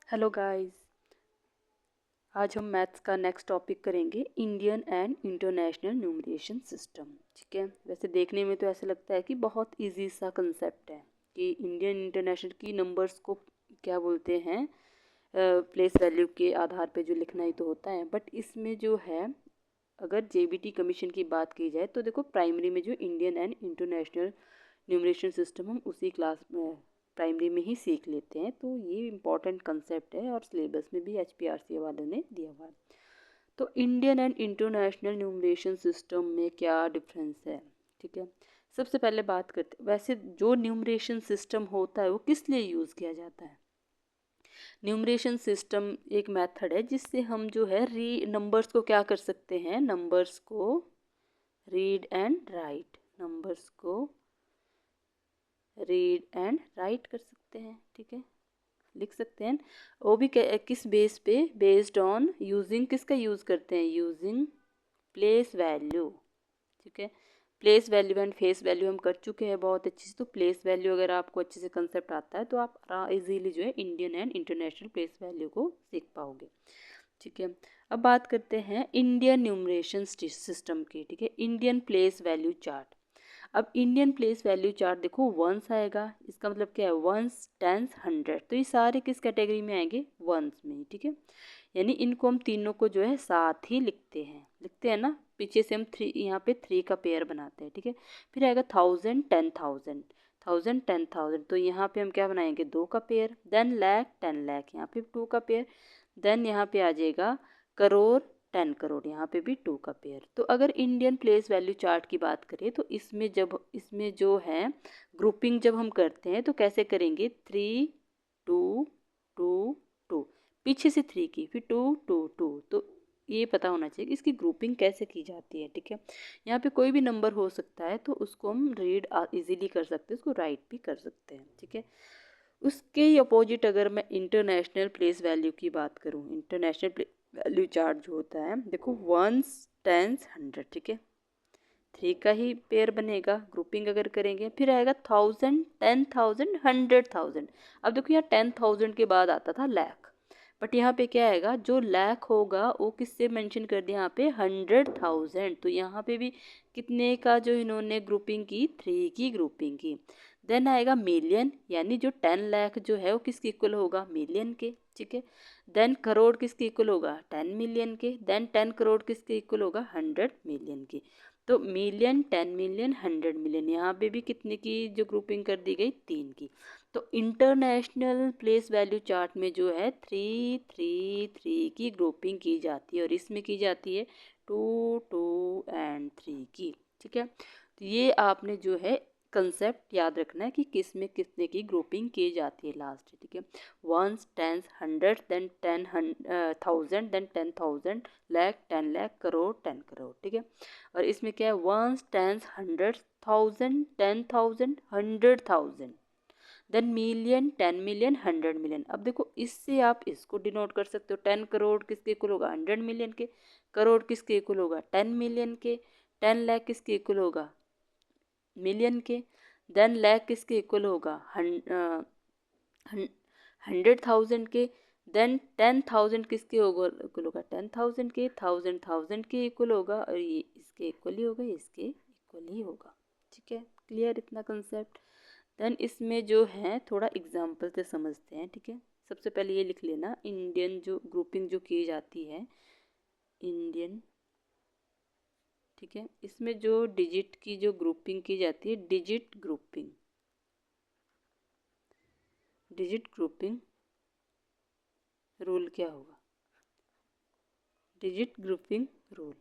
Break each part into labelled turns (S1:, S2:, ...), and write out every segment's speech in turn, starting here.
S1: Hello guys. आज हम maths का नेक्स्ट टॉपिक करेंगे Indian and international numeration system. ठीक है, वैसे देखने में तो ऐसा लगता है कि बहुत इजी सा कंसेप्ट है कि इंडियन इंटरनेशनल की नंबर्स को क्या बोलते हैं, प्लेस वैल्यू के आधार पे जो लिखना ही तो होता है। बट इसमें जो है, अगर जेबीटी कमीशन की बात की जाए तो देखो प्राइमरी में जो Indian and international numeration system हम उसी क्लास में प्राइमरी में ही सीख लेते हैं, तो ये इम्पॉर्टेंट कंसेप्ट है और सिलेबस में भी एचपीआरसी वालों ने दिया हुआ है। तो Indian and international numeration system में क्या डिफरेंस है, ठीक है। सबसे पहले बात करते हैं, वैसे जो न्यूमरेशन सिस्टम होता है वो किस लिए यूज़ किया जाता है। न्यूमरेशन सिस्टम एक मेथड है जिससे हम जो है नंबर्स को क्या कर सकते हैं, नंबर्स को रीड एंड राइट, नंबर्स को रीड एंड राइट कर सकते हैं। ठीक है, लिख सकते हैं। वो भी किस बेस पे, बेस्ड ऑन यूजिंग, किसका यूज़ करते हैं, यूजिंग प्लेस वैल्यू। ठीक है, place value and face value हम कर चुके हैं बहुत अच्छे से। तो प्लेस वैल्यू अगर आपको अच्छे से कंसेप्ट आता है तो आप इजीली जो है Indian and international place value को सीख पाओगे। ठीक है, अब बात करते हैं इंडियन न्यूमरेशन सिस्टम की। ठीक है, इंडियन प्लेस वैल्यू चार्ट। अब इंडियन प्लेस वैल्यू चार्ट देखो, वंस आएगा, इसका मतलब क्या है, वंस, टेंस, हंड्रेड। तो ये सारे किस कैटेगरी में आएंगे, वंस में। ठीक है, यानी इनको हम तीनों को जो है साथ ही लिखते हैं ना, पीछे से हम थ्री, यहाँ पे थ्री का पेयर बनाते हैं। ठीक है, फिर आएगा thousand, ten thousand, thousand, ten thousand, तो यहाँ पे हम क्या बनाएंगे, दो का pair. Then lakh, ten lakh, यहाँ पे टू का पेयर। देन यहाँ पे आ जाएगा करोड़, 10 करोड़, यहाँ पे भी टू का पेयर। तो अगर इंडियन प्लेस वैल्यू चार्ट की बात करें तो इसमें जो है ग्रुपिंग जब हम करते हैं तो कैसे करेंगे, थ्री, टू, टू, टू, पीछे से थ्री की, फिर टू, टू, टू। तो ये पता होना चाहिए कि इसकी ग्रुपिंग कैसे की जाती है। ठीक है, यहाँ पे कोई भी नंबर हो सकता है तो उसको हम रीड इजीली कर सकते हैं, उसको राइट भी कर सकते हैं। ठीक है, उसके ही अपोजिट अगर मैं इंटरनेशनल प्लेस वैल्यू की बात करूँ, इंटरनेशनल वैल्यू चार्ट जो होता है, देखो वंस, टेंस, हंड्रेड। ठीक है, थ्री का ही पेयर बनेगा, ग्रुपिंग अगर करेंगे। फिर आएगा thousand, ten thousand, hundred thousand. अब देखो यहाँ 10,000 के बाद आता था लैख, बट यहाँ पे क्या आएगा, जो लैख होगा वो किससे मेंशन कर दिया, यहाँ पे 100,000। तो यहाँ पे भी कितने का जो इन्होंने ग्रुपिंग की, थ्री की ग्रुपिंग की। देन आएगा मिलियन, यानी जो 10 लाख जो है वो किसके इक्वल होगा, मिलियन के। ठीक है, देन करोड़ किसके इक्वल होगा, 10 मिलियन के। देन 10 करोड़ किसके इक्वल होगा, 100 मिलियन के। तो मिलियन, 10 मिलियन, 100 मिलियन, यहाँ पे भी कितने की जो ग्रुपिंग कर दी गई, तीन की। तो इंटरनेशनल प्लेस वैल्यू चार्ट में जो है थ्री, थ्री, थ्री की ग्रुपिंग की जाती है, और इसमें की जाती है टू, टू एंड थ्री की। ठीक है, तो ये आपने जो है कंसेप्ट याद रखना है कि किस में कितने की ग्रुपिंग की जाती है लास्ट। ठीक है, ones, tens, hundred, then thousand, then 10,000, lakh, 10 lakh, crore, 10 crore. ठीक है, और इसमें क्या है, ones, tens, hundred thousand, 10,000, 100,000, then million, 10 million, 100 million. अब देखो इससे आप इसको डिनोट कर सकते हो, 10 करोड़ किसके इक्वल होगा, 100 मिलियन के। करोड़ किसके इक्वल होगा, 10 मिलियन के। 10 लाख किसके इक्वल होगा, मिलियन के। देन लैख किसके इक्वल होगा, 100,000 के। देन 10,000 किसके इक्वल होगा, 10,000 के। थाउजेंड, थाउजेंड के इक्वल होगा, और ये इसके इक्वल ही होगा, इसके इक्वल ही होगा। ठीक है, क्लियर इतना कंसेप्ट। देन इसमें जो है थोड़ा एग्जाम्पल से समझते हैं। ठीक है, सबसे पहले ये लिख लेना, इंडियन जो ग्रुपिंग जो की जाती है, इंडियन। ठीक है, इसमें जो डिजिट की जो ग्रुपिंग की जाती है, digit grouping, digit grouping rule क्या होगा, डिजिट ग्रुपिंग रूल।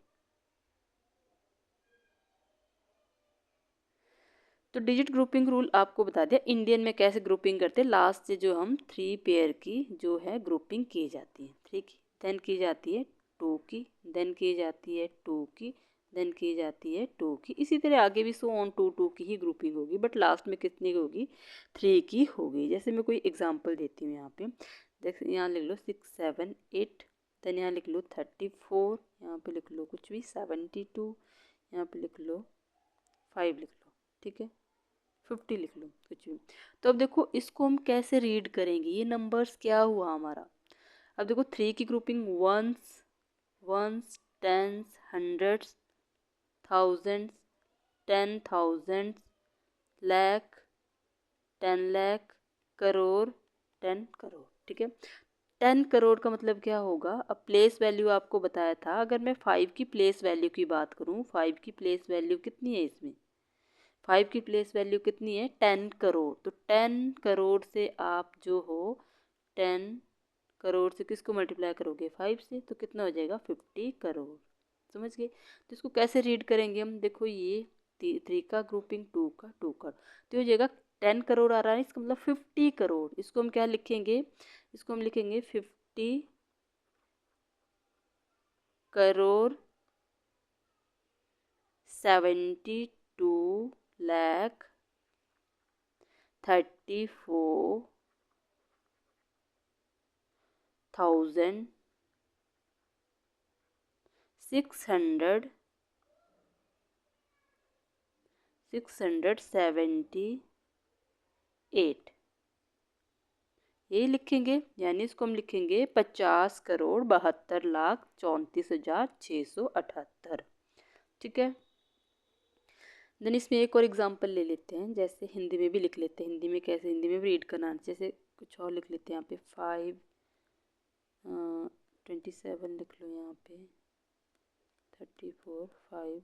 S1: तो डिजिट ग्रुपिंग रूल आपको बता दिया इंडियन में कैसे ग्रुपिंग करते हैं। लास्ट से जो हम थ्री पेयर की जो है ग्रुपिंग की जाती है, थ्री की, देन की जाती है टू की, देन की जाती है टू की, देन की जाती है टू की। इसी तरह आगे भी सो ऑन, टू टू की ही ग्रुपिंग होगी, बट लास्ट में कितनी की होगी, थ्री की होगी। जैसे मैं कोई एग्जांपल देती हूँ यहाँ पे, देख यहाँ लिख लो 6, 7, 8, देन यहाँ लिख लो 34, यहाँ पे लिख लो कुछ भी 72, यहाँ पे लिख लो 5 लिख लो। ठीक है, 50 लिख लो कुछ भी। तो अब देखो इसको हम कैसे रीड करेंगे, ये नंबर्स क्या हुआ हमारा, अब देखो 3 की grouping ones, tens, hundreds, thousands, 10,000, lakh, 10 lakh, crore, 10 crore. ठीक है, 10 करोड़ का मतलब क्या होगा? अब प्लेस वैल्यू आपको बताया था, अगर मैं 5 की प्लेस वैल्यू की बात करूँ, 5 की प्लेस वैल्यू कितनी है इसमें? 5 की प्लेस वैल्यू कितनी है? 10 करोड़। तो 10 करोड़ से आप जो हो 10 करोड़ से किसको मल्टीप्लाई करोगे? 5 से, तो कितना हो जाएगा? 50 करोड़। समझ गए? तो इसको कैसे रीड करेंगे हम? देखो ये 3 का ग्रुपिंग, 2 का, 2 का, तो हो जाएगा 10 करोड़ आ रहा है, इसका मतलब 50 करोड़। इसको हम क्या लिखेंगे? इसको हम लिखेंगे 50 करोड़ 72 लाख 34,678। ये लिखेंगे, यानी इसको हम लिखेंगे 50,72,34,34,678। ठीक है। देन इसमें एक और एग्जांपल ले लेते हैं, जैसे हिंदी में भी लिख लेते हैं। हिंदी में कैसे? हिंदी में भी रीड करना, जैसे कुछ और लिख लेते हैं यहाँ पे 27 लिख लो, यहाँ पे 34 5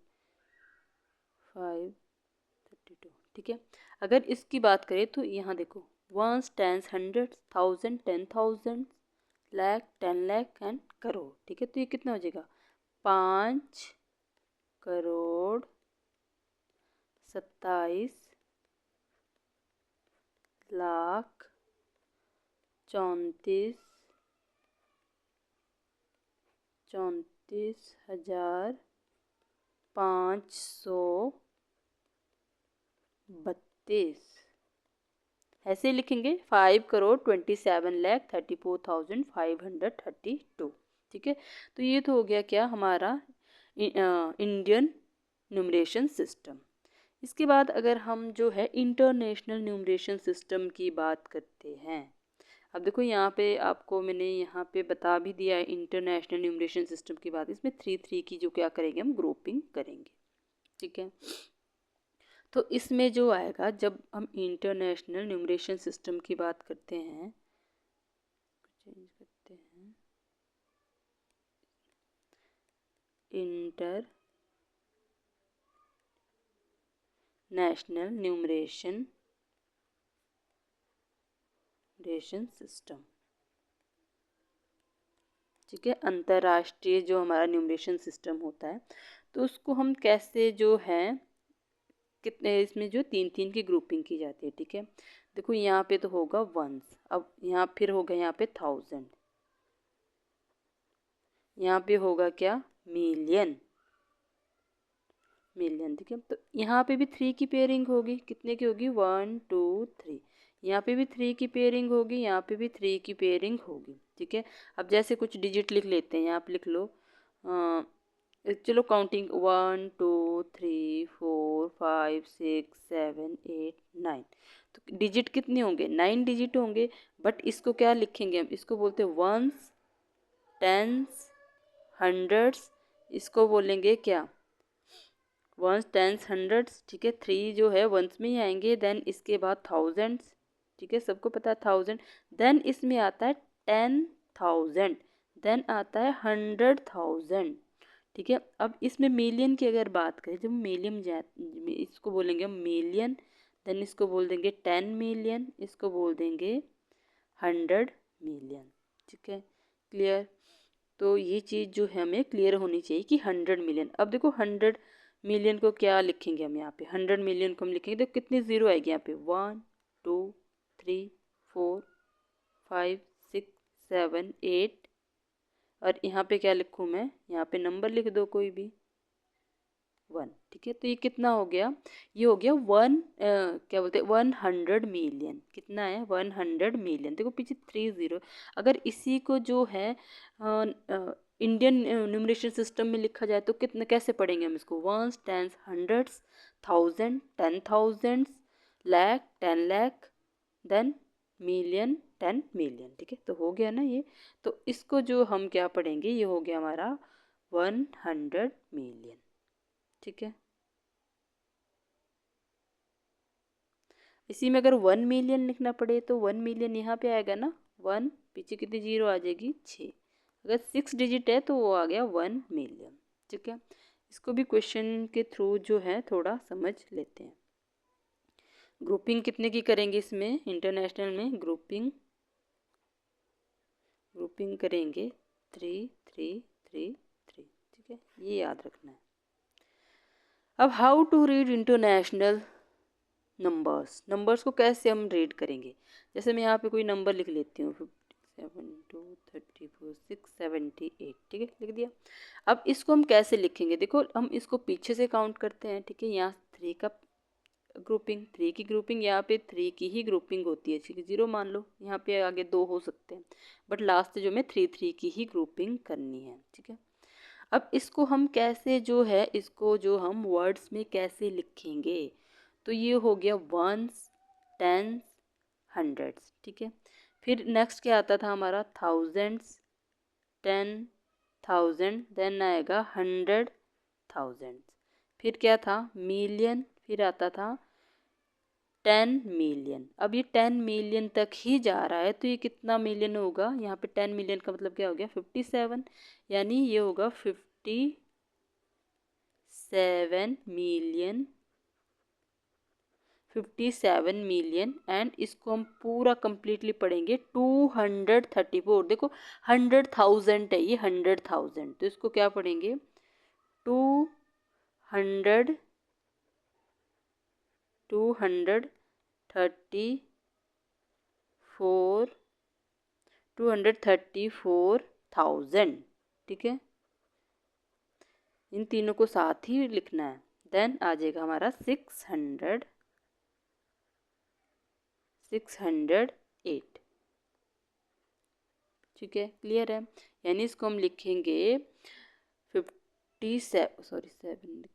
S1: 32। ठीक है। अगर इसकी बात करें तो यहाँ देखो, ones, tens, hundred, thousand, 10,000, lakh, 10 lakh and crore. ठीक है, तो ये कितना हो जाएगा? 5 करोड़ 27 लाख 34,532। ऐसे लिखेंगे 5,27,34,532। ठीक है, तो ये तो हो गया क्या हमारा इंडियन न्यूमरेशन सिस्टम। इसके बाद अगर हम जो है इंटरनेशनल न्यूमरेशन सिस्टम की बात करते हैं, अब देखो यहाँ पे आपको मैंने यहाँ पे बता भी दिया है इंटरनेशनल न्यूमरेशन सिस्टम की बात। इसमें 3 की जो क्या करेंगे, हम ग्रुपिंग करेंगे। ठीक है, तो इसमें जो आएगा, जब हम इंटरनेशनल न्यूमरेशन सिस्टम की बात करते हैं, चेंज करते हैं, इंटरनेशनल न्यूमरेशन सिस्टम। ठीक है, अंतर्राष्ट्रीय जो हमारा न्यूमरेशन सिस्टम होता है, तो उसको हम कैसे जो है कितने, इसमें जो 3 की ग्रुपिंग की जाती है। ठीक है, देखो यहाँ पे तो होगा वंस, अब यहाँ फिर होगा यहाँ पे 1000, यहाँ पे होगा क्या? मिलियन। ठीक है, तो यहाँ पे भी 3 की पेयरिंग होगी। कितने की होगी? 1 2 3। यहाँ पे भी 3 की पेयरिंग होगी, यहाँ पे भी 3 की पेयरिंग होगी। ठीक है, अब जैसे कुछ डिजिट लिख लेते हैं, यहाँ पे लिख लो चलो काउंटिंग 1 2 3 4 5 6 7 8 9। तो डिजिट कितने होंगे? 9 डिजिट होंगे। बट इसको क्या लिखेंगे हम? इसको बोलते हैं वंस, टेंस, हंड्रेड्स। इसको बोलेंगे क्या? Ones, tens, hundreds. ठीक है, 3 जो है वंस में ही आएंगे। देन इसके बाद थाउजेंड्स। ठीक है, सबको पता है 1000। देन इसमें आता है 10,000। देन आता है 100,000। ठीक है, अब इसमें मिलियन की अगर बात करें, जब मिलियन इसको बोलेंगे हम मिलियन। देन इसको बोल देंगे 10 मिलियन, इसको बोल देंगे 100 मिलियन। ठीक है, क्लियर? तो ये चीज़ जो है हमें क्लियर होनी चाहिए कि 100 मिलियन। अब देखो 100 मिलियन को क्या लिखेंगे हम? यहाँ पे 100 मिलियन को हम लिखेंगे तो कितनी ज़ीरो आएगी यहाँ पे? 1 2 3 4 5 6 7 8। और यहाँ पे क्या लिखूँ मैं? यहाँ पे नंबर लिख दो कोई भी, 1। ठीक है, तो ये कितना हो गया? ये हो गया क्या बोलते हैं, 100 मिलियन। कितना है? 100 मिलियन। देखो पीछे 3 ज़ीरो। अगर इसी को जो है इंडियन न्यूमरेशन सिस्टम में लिखा जाए तो कितने, कैसे पढ़ेंगे हम इसको? Ones, tens, hundreds, 1000, 10,000, lakh, 10 lakh, then million, 10 million, ठीक है। तो हो गया ना ये। तो इसको जो हम क्या पढ़ेंगे, ये हो गया हमारा 100 मिलियन, ठीक है। इसी में अगर 1 मिलियन लिखना पड़े तो 1 मिलियन यहाँ पे आएगा ना, 1 पीछे कितनी जीरो आ जाएगी, 6। अगर 6 डिजिट है तो वो आ गया 1 मिलियन, ठीक है। इसको भी क्वेश्चन के थ्रू जो है थोड़ा समझ लेते हैं। ग्रुपिंग कितने की करेंगे इसमें, इंटरनेशनल में ग्रुपिंग करेंगे 3 3 3 3, ठीक है, ये याद रखना है। अब how to read international numbers को कैसे हम रीड करेंगे। जैसे मैं यहाँ पे कोई नंबर लिख लेती हूँ 57,234,678, ठीक है, लिख दिया। अब इसको हम कैसे लिखेंगे, देखो हम इसको पीछे से काउंट करते हैं, ठीक है। यहाँ 3 का ग्रुपिंग, 3 की ग्रुपिंग, यहाँ पे 3 की ही ग्रुपिंग होती है, ठीक है। 0 मान लो, यहाँ पे आगे 2 हो सकते हैं, बट लास्ट जो में 3 की ही ग्रुपिंग करनी है, ठीक है। अब इसको हम कैसे जो है, इसको जो हम वर्ड्स में कैसे लिखेंगे, तो ये हो गया वंस, टेंस, हंड्रेड्स, ठीक है। फिर नेक्स्ट क्या आता था हमारा, थाउजेंड्स, 10,000, देन आएगा 100,000। फिर क्या था, मिलियन, फिर आता था 10 मिलियन। अब ये 10 मिलियन तक ही जा रहा है, तो ये कितना मिलियन होगा, यहाँ पे 10 मिलियन का मतलब क्या हो गया, 57, यानी ये होगा 57 मिलियन, 57 मिलियन। एंड इसको हम पूरा कंप्लीटली पढ़ेंगे 234, देखो 100,000 है ये, 100,000, तो इसको क्या पढ़ेंगे 200 234,000, ठीक है। इन तीनों को साथ ही लिखना है। देन आ जाएगा हमारा 608, ठीक है, क्लियर है। यानी इसको हम लिखेंगे 7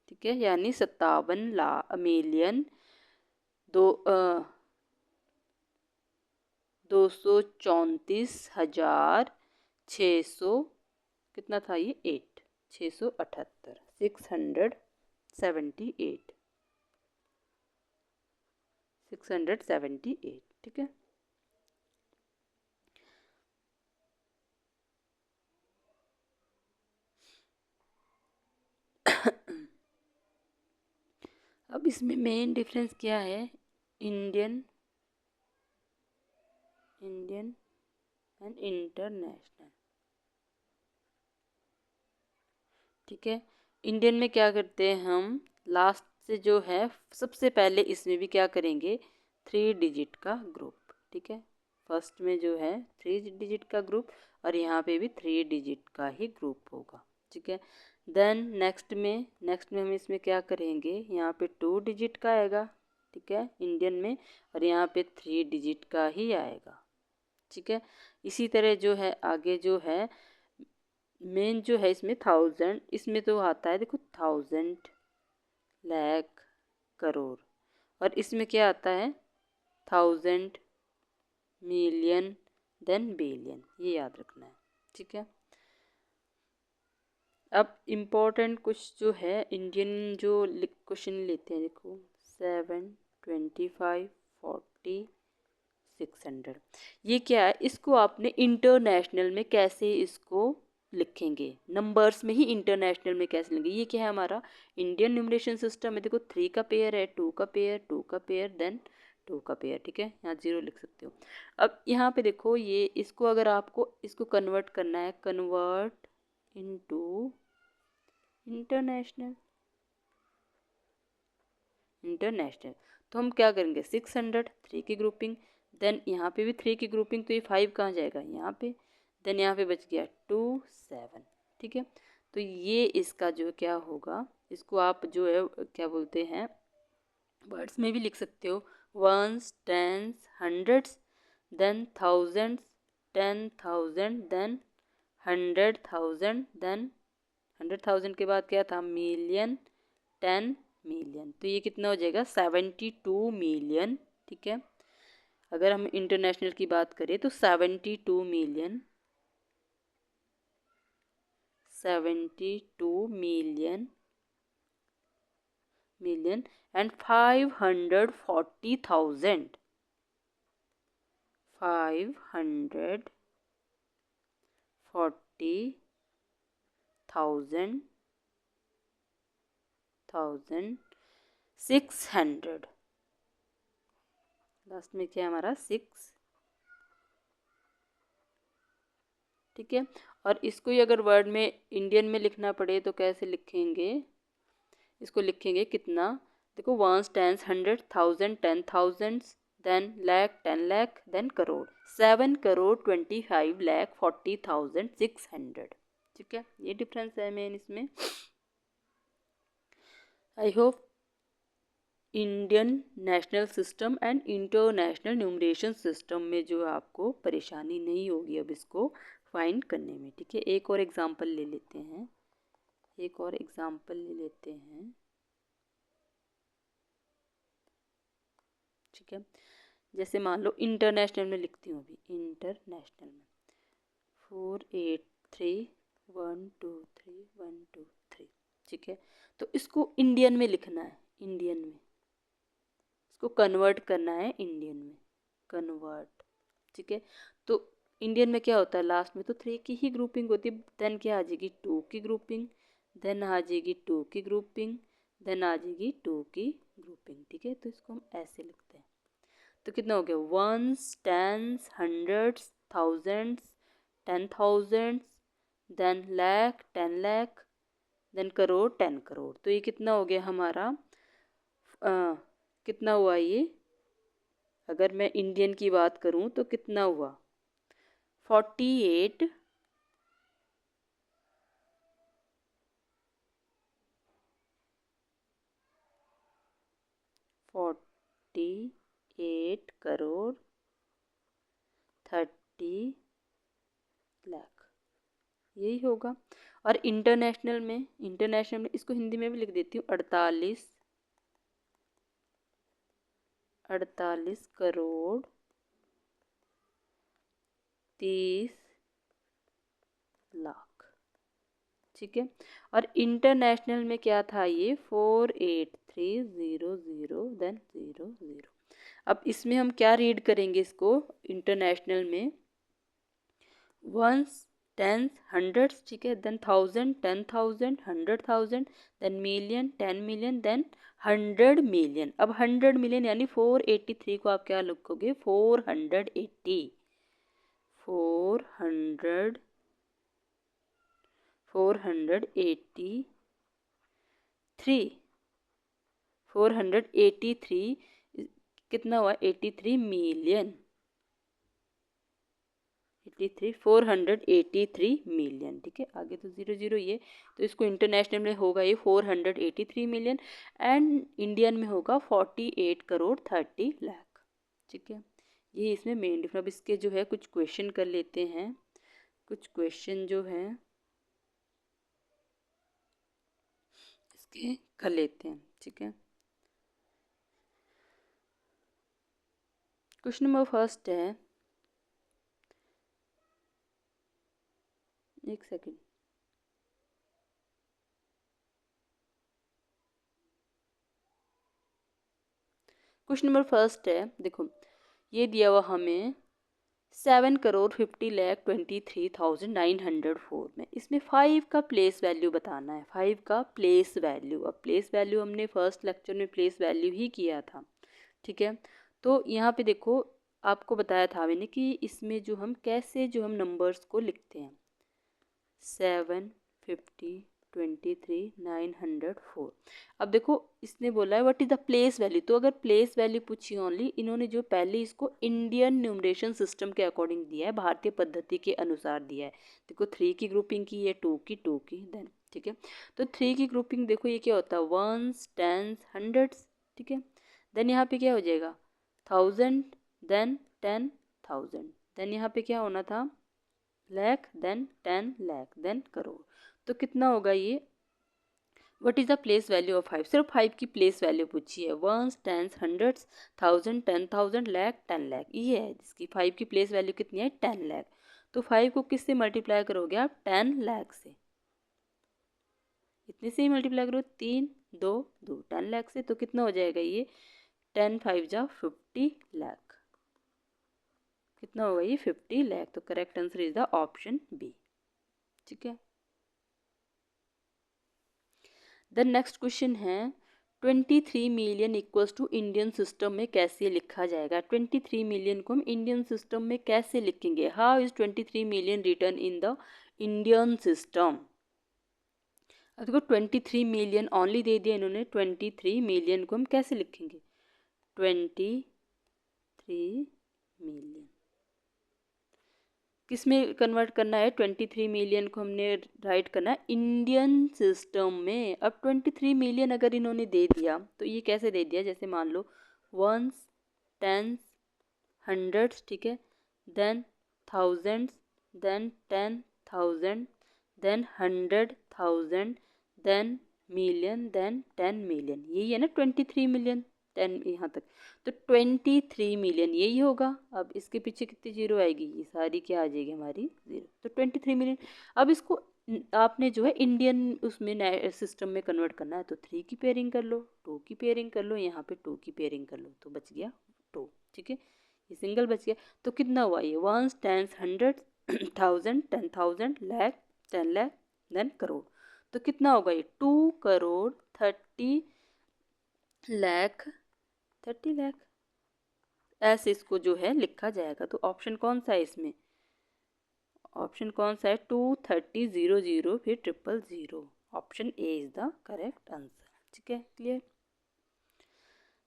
S1: ठीक है, यानी 57 मिलियन 234,600, कितना था ये 8, 678, 678, ठीक है। अब इसमें मेन डिफरेंस क्या है, इंडियन एंड इंटरनेशनल, ठीक है। इंडियन में क्या करते हैं हम, लास्ट से जो है सबसे पहले इसमें भी क्या करेंगे, 3 डिजिट का ग्रुप, ठीक है। फर्स्ट में जो है 3 डिजिट का ग्रुप, और यहाँ पे भी 3 डिजिट का ही ग्रुप होगा, ठीक है। देन नेक्स्ट में हम इसमें क्या करेंगे, यहाँ पे 2 डिजिट का आएगा, ठीक है, इंडियन में, और यहाँ पे 3 डिजिट का ही आएगा, ठीक है। इसी तरह जो है आगे जो है मेन जो है इसमें 1000, इसमें तो आता है देखो 1000, लाख, करोड़, और इसमें क्या आता है 1000, मिलियन, देन बिलियन, ये याद रखना है, ठीक है। अब इम्पोर्टेंट कुछ जो है इंडियन जो क्वेश्चन लेते हैं, देखो 7, 25, 40, 600, ये क्या है, इसको आपने इंटरनेशनल में कैसे इसको लिखेंगे, नंबर्स में ही इंटरनेशनल में कैसे लिखेंगे, ये क्या है हमारा इंडियन न्यूमरेशन सिस्टम है। देखो 3 का पेयर है, 2 का पेयर, 2 का पेयर, देन 2 का पेयर, ठीक है, यहाँ 0 लिख सकते हो। अब यहाँ पे देखो ये, इसको अगर आपको इसको कन्वर्ट करना है, कन्वर्ट इनटू इंटरनेशनल, तो हम क्या करेंगे 600, 3 की ग्रुपिंग, देन यहाँ पे भी 3 की ग्रुपिंग, तो ये 5 कहाँ जाएगा, यहाँ पे, देन यहाँ पे बच गया 2 7, ठीक है। तो ये इसका जो क्या होगा, इसको आप जो है क्या बोलते हैं, वर्ड्स में भी लिख सकते हो, ones, tens, hundreds, then thousands, 10,000, then 100,000, then 100,000 के बाद क्या था, मिलियन, 10 मिलियन, तो ये कितना हो जाएगा 72 मिलियन, ठीक है। अगर हम इंटरनेशनल की बात करें तो 72 मिलियन, 72 मिलियन एंड 540,000, 540,000 600, लास्ट में क्या है हमारा 6, ठीक है। और इसको ही अगर वर्ड में इंडियन में लिखना पड़े तो कैसे लिखेंगे, इसको लिखेंगे कितना, देखो ones, tens, 100, 1000, 10,000, then lakh, 10 lakh, then crore, 7,25,40,600, ठीक है। ये डिफरेंस है मेन इसमें। I hope Indian national system and international numeration system में जो आपको परेशानी नहीं होगी अब इसको फाइंड करने में, ठीक है। एक और एग्जांपल ले लेते हैं, ठीक है। जैसे मान लो इंटरनेशनल में लिखती हूँ अभी, इंटरनेशनल में 483123123, ठीक है। तो इसको इंडियन में लिखना है, इंडियन में इसको कन्वर्ट करना है, इंडियन में कन्वर्ट, ठीक है। तो इंडियन में क्या होता है, लास्ट में तो 3 की ही ग्रुपिंग होती है, देन क्या आ जाएगी 2 की ग्रुपिंग, देन आ जाएगी 2 की ग्रुपिंग, देन आ जाएगी 2 की ग्रुपिंग, ठीक है। तो इसको हम ऐसे लिखते हैं। तो कितना हो गया, ones, tens, hundreds, thousands, 10,000, then lakh, 10 lakh, then crore, 10 crore. तो ये कितना हो गया हमारा, कितना हुआ ये, अगर मैं इंडियन की बात करूं तो कितना हुआ, 48 करोड़ 30 लाख, यही होगा। और इंटरनेशनल में इसको हिंदी में भी लिख देती हूँ, 48 करोड़ 30 लाख, ठीक है। और इंटरनेशनल में क्या था ये, 48300 देन 00। अब इसमें हम क्या रीड करेंगे इसको, इंटरनेशनल में वंस, टेंस, हंड्रेड्स, ठीक है, then 1000, 10,000, 100,000, then million, 10 million, then 100 million. अब 100 मिलियन यानी 483 को आप क्या लिखोगे, 480, 483 483 कितना हुआ, 83 मिलियन, 483 मिलियन, ठीक है। आगे तो 00 ये, तो इसको इंटरनेशनल में होगा ये 483 मिलियन एंड इंडियन में होगा 48 करोड़ 30 लाख, ठीक है। ये इसमें मेन डिफरेंस। अब इसके जो है कुछ क्वेश्चन कर लेते हैं, कुछ क्वेश्चन जो हैं इसके कर लेते हैं, ठीक है। क्वेश्चन नंबर फर्स्ट है, एक सेकंड, क्वेश्चन नंबर फर्स्ट है, देखो ये दिया हुआ हमें 7,50,23,904 में, इसमें 5 का प्लेस वैल्यू बताना है, 5 का प्लेस वैल्यू। अब प्लेस वैल्यू हमने फर्स्ट लेक्चर में प्लेस वैल्यू ही किया था, ठीक है। तो यहाँ पे देखो आपको बताया था मैंने कि इसमें जो हम कैसे जो हम नंबर्स को लिखते हैं, 7,50,23,904। अब देखो इसने बोला है what is the place value, तो अगर प्लेस वैल्यू पूछी ओनली, इन्होंने जो पहले इसको इंडियन न्यूमरेशन सिस्टम के अकॉर्डिंग दिया है, भारतीय पद्धति के अनुसार दिया है। देखो 3 की ग्रुपिंग की है, 2 की देन, ठीक है। तो 3 की ग्रुपिंग देखो ये क्या होता है, वंस, टेंस, हंड्रेड्स, ठीक है। देन यहाँ पे क्या हो जाएगा 1000, देन 10,000, देन यहाँ पे क्या होना था लाख, देन 10 लाख, देन करोड़। तो कितना होगा ये what is the place value of 5, सिर्फ 5 की प्लेस वैल्यू पूछी है। Ones, tens, hundreds, 1000, 10,000, lakh, 10 lakh, ये है जिसकी 5 की प्लेस वैल्यू कितनी है 10 लाख। तो 5 को किससे मल्टीप्लाई करोगे आप 10 लाख से, इतने से ही मल्टीप्लाई करो, 3 2 2 10 लाख से, तो कितना हो जाएगा ये 10 5 जा 50 लाख, कितना होगा ये 50 लाख। तो correct answer is the option B. ठीक है, देन नेक्स्ट क्वेश्चन है 23 million equals to Indian system में कैसे लिखा जाएगा। 23 मिलियन को हम इंडियन सिस्टम में कैसे लिखेंगे, how is 23 million return in the Indian system. अब देखो 23 मिलियन ओनली दे दिया इन्होंने, 23 मिलियन को हम कैसे लिखेंगे, 23 मिलियन किस में कन्वर्ट करना है, 23 मिलियन को हमने राइट करना है इंडियन सिस्टम में। अब 23 मिलियन अगर इन्होंने दे दिया तो ये कैसे दे दिया, जैसे मान लो वंस, टेंस, हंड्रेड्स, ठीक है, then thousands, then 10,000, then 100,000, then million, then 10 million, यही है ना 23 मिलियन, 10 यहाँ तक। तो 23 मिलियन यही होगा। अब इसके पीछे कितनी जीरो आएगी, ये सारी क्या आ जाएगी हमारी जीरो, तो 23 मिलियन। अब इसको आपने जो है इंडियन उसमें सिस्टम में कन्वर्ट करना है, तो 3 की पेयरिंग कर लो, 2 की पेयरिंग कर लो, यहाँ पे 2 की पेयरिंग कर लो, तो बच गया 2। ठीक है, ये सिंगल बच गया। तो कितना हुआ ये, ones, tens, hundred, 1000, 10,000, lakh, 10 lakh, then crore. तो कितना होगा ये 2 करोड़ 30 लाख, 30 लाख, ऐसे इसको जो है लिखा जाएगा। तो ऑप्शन कौन सा है इसमें, ऑप्शन कौन सा है 230,000 फिर 000, option A is the correct answer. ठीक है, क्लियर।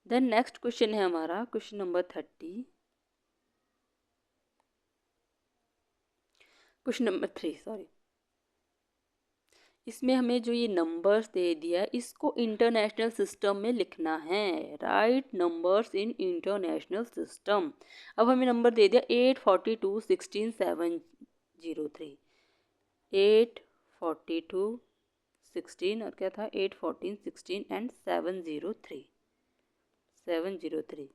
S1: देन नेक्स्ट क्वेश्चन है हमारा question number 30, question number 3 sorry. इसमें हमें जो ये नंबर्स दे दिया इसको इंटरनेशनल सिस्टम में लिखना है, right numbers in international system. अब हमें नंबर दे दिया 8, 42, 16, 703, 8, 42, 16 और क्या था 8, 14, 16 एंड 703, 703।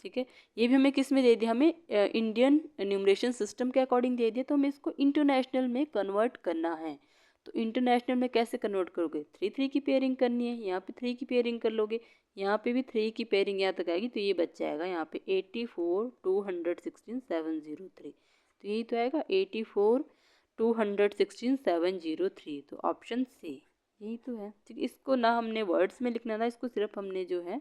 S1: ठीक है, ये भी हमें किस में दे दिया, हमें इंडियन न्यूमरेशन सिस्टम के अकॉर्डिंग दे दिया, तो हमें इसको इंटरनेशनल में कन्वर्ट करना है। तो इंटरनेशनल में कैसे कन्वर्ट करोगे, 3 3 की पेयरिंग करनी है, यहाँ पे 3 की पेयरिंग कर लोगे, यहाँ पे भी 3 की पेयरिंग यहाँ तक आएगी, तो ये बच जाएगा यहाँ पे 84, 216, 703, तो यही तो आएगा 84, 216, 703, तो ऑप्शन सी यही तो है। ठीक, इसको ना हमने वर्ड्स में लिखना था, इसको सिर्फ हमने जो है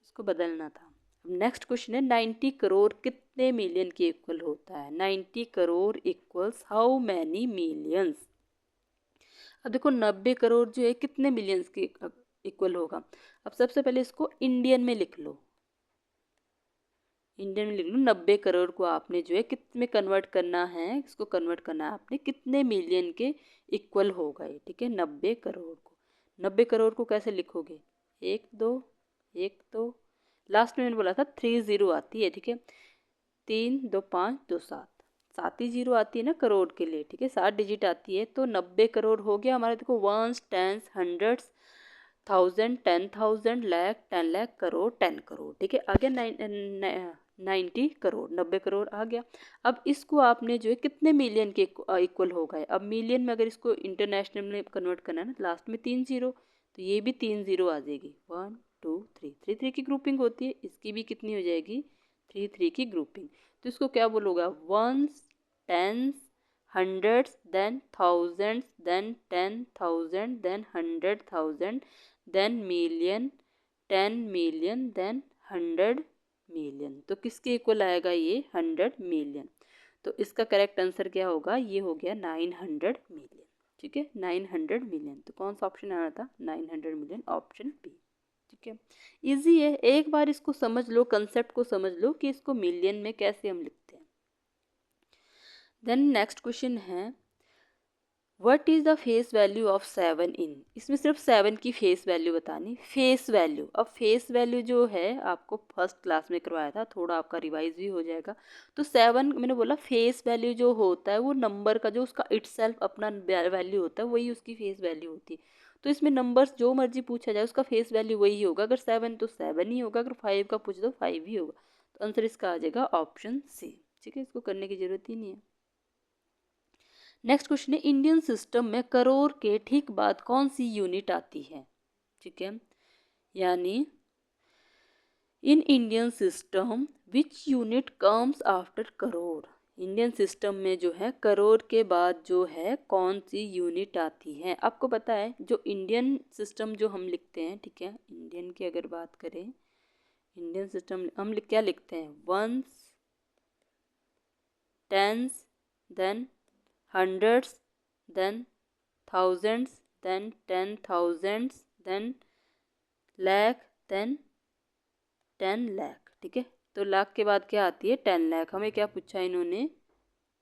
S1: इसको बदलना था। नेक्स्ट क्वेश्चन है 90 करोड़ कितने मिलियन के इक्वल होता है, 90 crore equals how many millions. अब देखो 90 करोड़ जो है कितने मिलियंस के इक्वल होगा। अब सबसे पहले इसको इंडियन में लिख लो, इंडियन में लिख लो, 90 करोड़ को आपने जो है कितने कन्वर्ट करना है, इसको कन्वर्ट करना है आपने कितने मिलियन के इक्वल होगा ये। ठीक है, 90 करोड़ को, 90 करोड़ को कैसे लिखोगे, 1 2 1 2, लास्ट में मैंने बोला था 3 0 आती है। ठीक है, 3 2 5 2 7, 7 ही जीरो आती है ना करोड़ के लिए। ठीक है, 7 डिजिट आती है, तो 90 करोड़ हो गया हमारा। देखो ones, tens, hundreds, 1000, 10,000, lakh, 10 lakh, crore, 10 crore. ठीक है, आ गया 90 करोड़, 90 करोड़ आ गया। अब इसको आपने जो है कितने मिलियन के इक्वल होगा, अब मिलियन में अगर इसको इंटरनेशनल में कन्वर्ट करना है ना, लास्ट में 3 0, तो ये भी 3 0 आ जाएगी, 1 2 3, 3 3 की ग्रुपिंग होती है, इसकी भी कितनी हो जाएगी 3 3 की ग्रुपिंग। तो इसको क्या बोलोगा, ones, tens, hundreds, then thousands, then 10,000, then 100,000, then million, 10 million, then 100 million. तो किसके इक्वल आएगा ये 100 मिलियन। तो इसका करेक्ट आंसर क्या होगा, ये हो गया 900 मिलियन। ठीक है, 900 मिलियन। तो कौन सा ऑप्शन आना था 900 मिलियन, ऑप्शन बी। ठीक है, इजी है, एक बार इसको समझ लो, कंसेप्ट को समझ लो कि इसको मिलियन में कैसे हम लिखते हैं। देन नेक्स्ट क्वेश्चन है what is the face value of 7 इन। इसमें सिर्फ 7 की फेस वैल्यू बतानी, फेस वैल्यू। अब फेस वैल्यू जो है आपको फर्स्ट क्लास में करवाया था, थोड़ा आपका रिवाइज भी हो जाएगा। तो 7 मैंने बोला फेस वैल्यू जो होता है वो नंबर का जो उसका इटसेल्फ अपना वैल्यू होता है, वही उसकी फेस वैल्यू होती है। तो इसमें नंबर्स जो मर्जी पूछा जाए उसका फेस वैल्यू वही होगा, अगर 7 तो 7 ही होगा, अगर 5 का पूछे तो 5 ही होगा। तो आंसर इसका आ जाएगा ऑप्शन सी। ठीक है, इसको करने की जरूरत ही नहीं है। नेक्स्ट क्वेश्चन है, इंडियन सिस्टम में करोड़ के ठीक बाद कौन सी यूनिट आती है? ठीक है, यानी in Indian system which unit comes after crore. Indian system में जो है करोड़ के बाद जो है कौन सी यूनिट आती है? आपको पता है जो इंडियन सिस्टम जो हम लिखते हैं, ठीक है, इंडियन की अगर बात करें, इंडियन सिस्टम हम क्या लिखते हैं? Ones, tens, then hundreds, then thousands, then 10,000s, then lakh, then 10 lakh. ठीक है, तो लाख के बाद क्या आती है? 10 लाख। हमें क्या पूछा इन्होंने?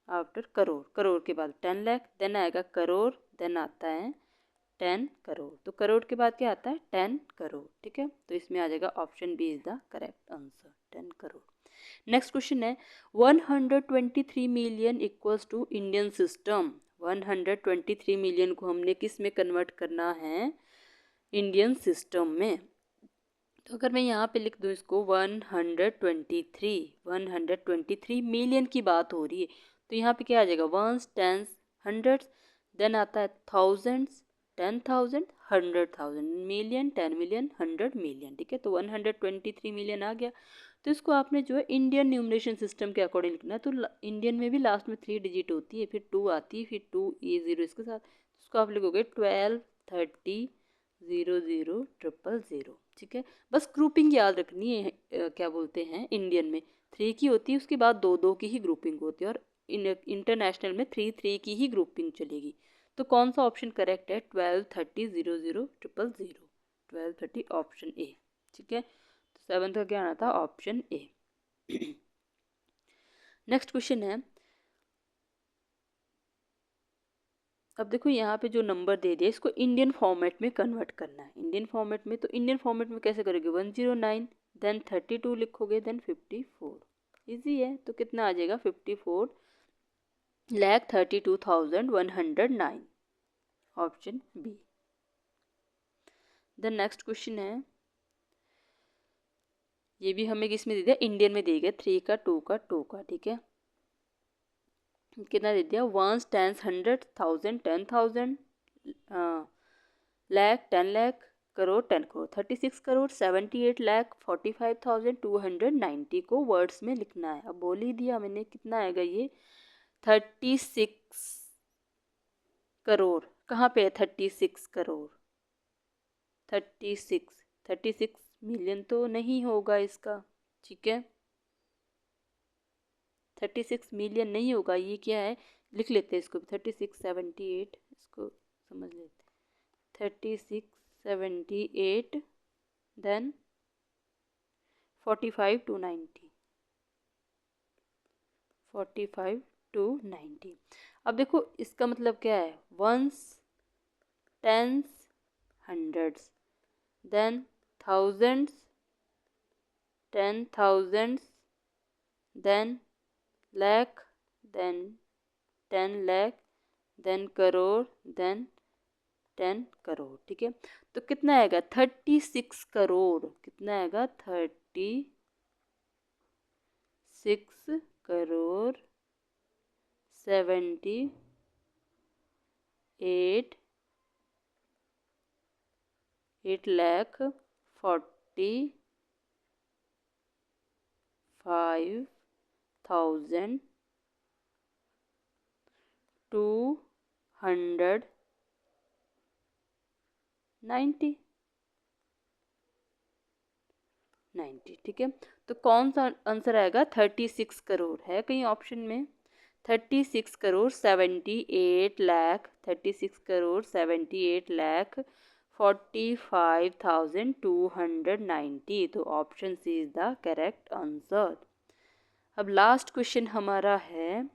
S1: आफ्टर करोड़, करोड़ के बाद 10 लाख, देन आएगा करोड़, देन आता है 10 करोड़। तो करोड़ के बाद क्या आता है? 10 करोड़। ठीक है, तो इसमें आ जाएगा option B is the correct answer, 10 crore. Next question है, 123 million equals to Indian system. 123 million को हमने किस में कन्वर्ट करना है? इंडियन सिस्टम में। तो अगर मैं यहाँ पे लिख दूँ इसको 123 मिलियन की बात हो रही है, तो यहाँ पे क्या आ जाएगा? वंस, टेंस, हंड्रेड्स, देन आता है थाउजेंड्स, 10,000, 100,000, मिलियन, 10 मिलियन, 100 मिलियन। ठीक है, तो 123 मिलियन आ गया। तो इसको आपने जो है इंडियन न्यूमरेशन सिस्टम के अकॉर्डिंग लिखना है। तो इंडियन में भी लास्ट में 3 डिजिट होती है, फिर 2 आती है, फिर 2E0 इसके साथ। इसको आप लिखोगे 12, 30, 00, 000। ठीक है, बस ग्रुपिंग याद रखनी है। क्या बोलते हैं, इंडियन में 3 की होती है, उसके बाद 2 की ही ग्रुपिंग होती है, और इंटरनेशनल में 3 की ही ग्रुपिंग चलेगी। तो कौन सा ऑप्शन करेक्ट है? 12, 30, 00, 000। 12, 30 ऑप्शन ए। ठीक है, तो 7th का क्या आना था? Option A. नेक्स्ट क्वेश्चन है, अब देखो यहाँ पे जो नंबर दे दिया इसको इंडियन फॉर्मेट में कन्वर्ट करना है। इंडियन फॉर्मेट में, तो इंडियन फॉर्मेट में कैसे करोगे? 109, देन 32 लिखोगे, देन 54। इजी है, तो कितना आ जाएगा? 54,32,109, option B. Then next question है, ये भी हमें किस में दे दिया? इंडियन में दे दिया, 3 का, 2 का, 2 का। ठीक है, कितना दे दिया? Ones, tens, 100, 1000, 10,000, lakh, 10 lakh, crore, 10 crore. 36 करोड़, 78 लाख, 45,290 को वर्ड्स में लिखना है। अब बोल ही दिया मैंने, कितना आएगा ये? 36 करोड़। कहाँ पे है 36 करोड़? 36 मिलियन तो नहीं होगा इसका। ठीक है, 36 मिलियन नहीं होगा। ये क्या है? लिख लेते हैं इसको, 36, 78, इसको समझ लेते हैं। 36, 78, देन 45 to 90, 45 to 90। अब देखो इसका मतलब क्या है? Ones, tens, hundreds, then thousands, 10,000s, then lakh, then 10 lakh, then crore, then 10 crore. ठीक है, तो कितना आएगा? 36 करोड़। कितना आएगा? 36 करोड़ 78 लाख 45,290। ठीक है, तो कौन सा आंसर आएगा? 36 करोड़ है कहीं ऑप्शन में? 36 करोड़ 78 लाख, 36 करोड़ 78 लाख 45,290। तो option C is the correct answer. अब लास्ट क्वेश्चन हमारा है,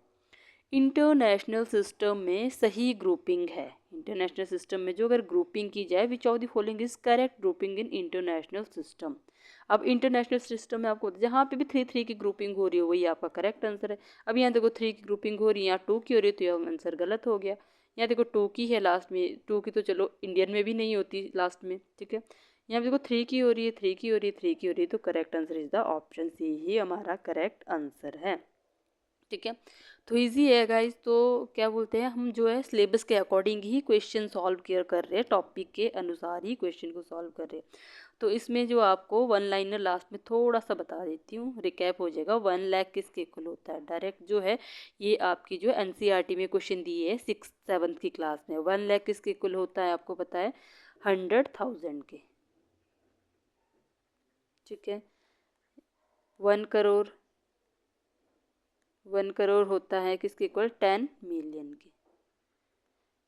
S1: इंटरनेशनल सिस्टम में सही ग्रुपिंग है। इंटरनेशनल सिस्टम में जो अगर ग्रुपिंग की जाए, which of the following is correct grouping in international system. अब इंटरनेशनल सिस्टम में आपको जहाँ पे भी 3 की ग्रुपिंग हो रही है वही आपका करेक्ट आंसर है। अब यहाँ देखो 3 की ग्रुपिंग हो रही है, यहाँ 2 की हो रही है, तो यह आंसर गलत हो गया। यहाँ देखो 2 की है लास्ट में, 2 की तो चलो इंडियन में भी नहीं होती लास्ट में, ठीक है। यहाँ पे देखो 3 की हो रही है, 3 की हो रही है, 3 की हो रही है, तो correct answer is the option C ही हमारा करेक्ट आंसर है, ठीक है। तो इजी है गाइज। तो क्या बोलते हैं, हम जो है सिलेबस के अकॉर्डिंग ही क्वेश्चन सॉल्व कर रहे हैं, टॉपिक के अनुसार ही क्वेश्चन को सॉल्व कर रहे हैं। तो इसमें जो आपको वन लाइनर लास्ट में थोड़ा सा बता देती हूँ, रिकैप हो जाएगा। 1 लाख किसके इक्वल होता है, डायरेक्ट जो है ये आपकी जो एनसीईआरटी में क्वेश्चन दिए है 6th-7th की क्लास में। 1 लाख किसके इक्वल होता है आपको पता है, 100,000 के, ठीक है। 1 करोड़, 1 करोड़ होता है किसके इक्वल, 10 मिलियन के।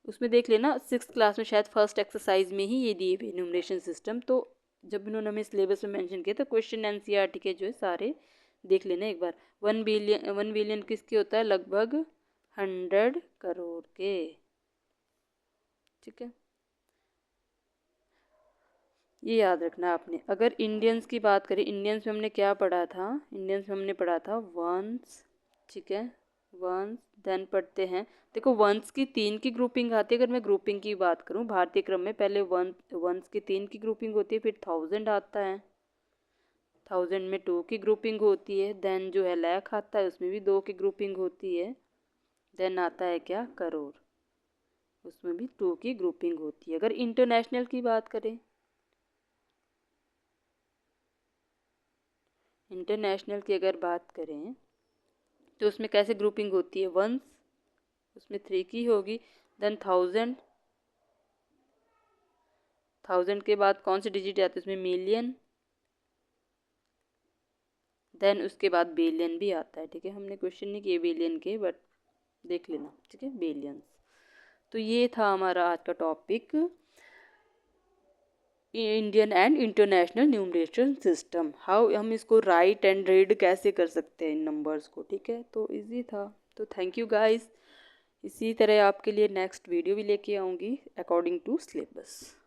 S1: उसमें देख लेना 6th क्लास में शायद फर्स्ट एक्सरसाइज में ही ये दिए हुए न्यूमरेशन सिस्टम। तो जब इन्होंने हमें सिलेबस में मेंशन किया तो क्वेश्चन एनसीईआरटी के जो है सारे देख लेना एक बार। 1 बिलियन किसके होता है, लगभग 100 करोड़ के, ठीक है। ये याद रखना आपने। अगर इंडियंस की बात करें, इंडियंस में हमने क्या पढ़ा था, इंडियंस में हमने पढ़ा था वंस, ठीक है, वंस। देन पढ़ते हैं, देखो वंस की 3 की ग्रुपिंग आती है। अगर मैं ग्रुपिंग की बात करूं भारतीय क्रम में, पहले वंस की 3 की ग्रुपिंग होती है, फिर 1000 आता है, 1000 में 2 की ग्रुपिंग होती है, देन जो है लाख आता है, उसमें भी 2 की ग्रुपिंग होती है, देन आता है क्या, करोड़, उसमें भी 2 की ग्रुपिंग होती है। अगर इंटरनेशनल की बात करें, इंटरनेशनल की अगर बात करें तो उसमें कैसे ग्रुपिंग होती है, वंस, उसमें 3 की होगी, देन 1000 के बाद कौन से डिजिट आते हैं उसमें, मिलियन, देन उसके बाद बिलियन भी आता है, ठीक है। हमने क्वेश्चन नहीं किए बिलियन के, बट देख लेना, ठीक है, बिलियंस। तो ये था हमारा आज का topic, Indian and international numeration system. How हम इसको राइट एंड रीड कैसे कर सकते हैं इन नंबर्स को, ठीक है। तो इजी था। तो थैंक यू गाइस। इसी तरह आपके लिए नेक्स्ट वीडियो भी लेके आऊँगी अकॉर्डिंग टू सिलेबस।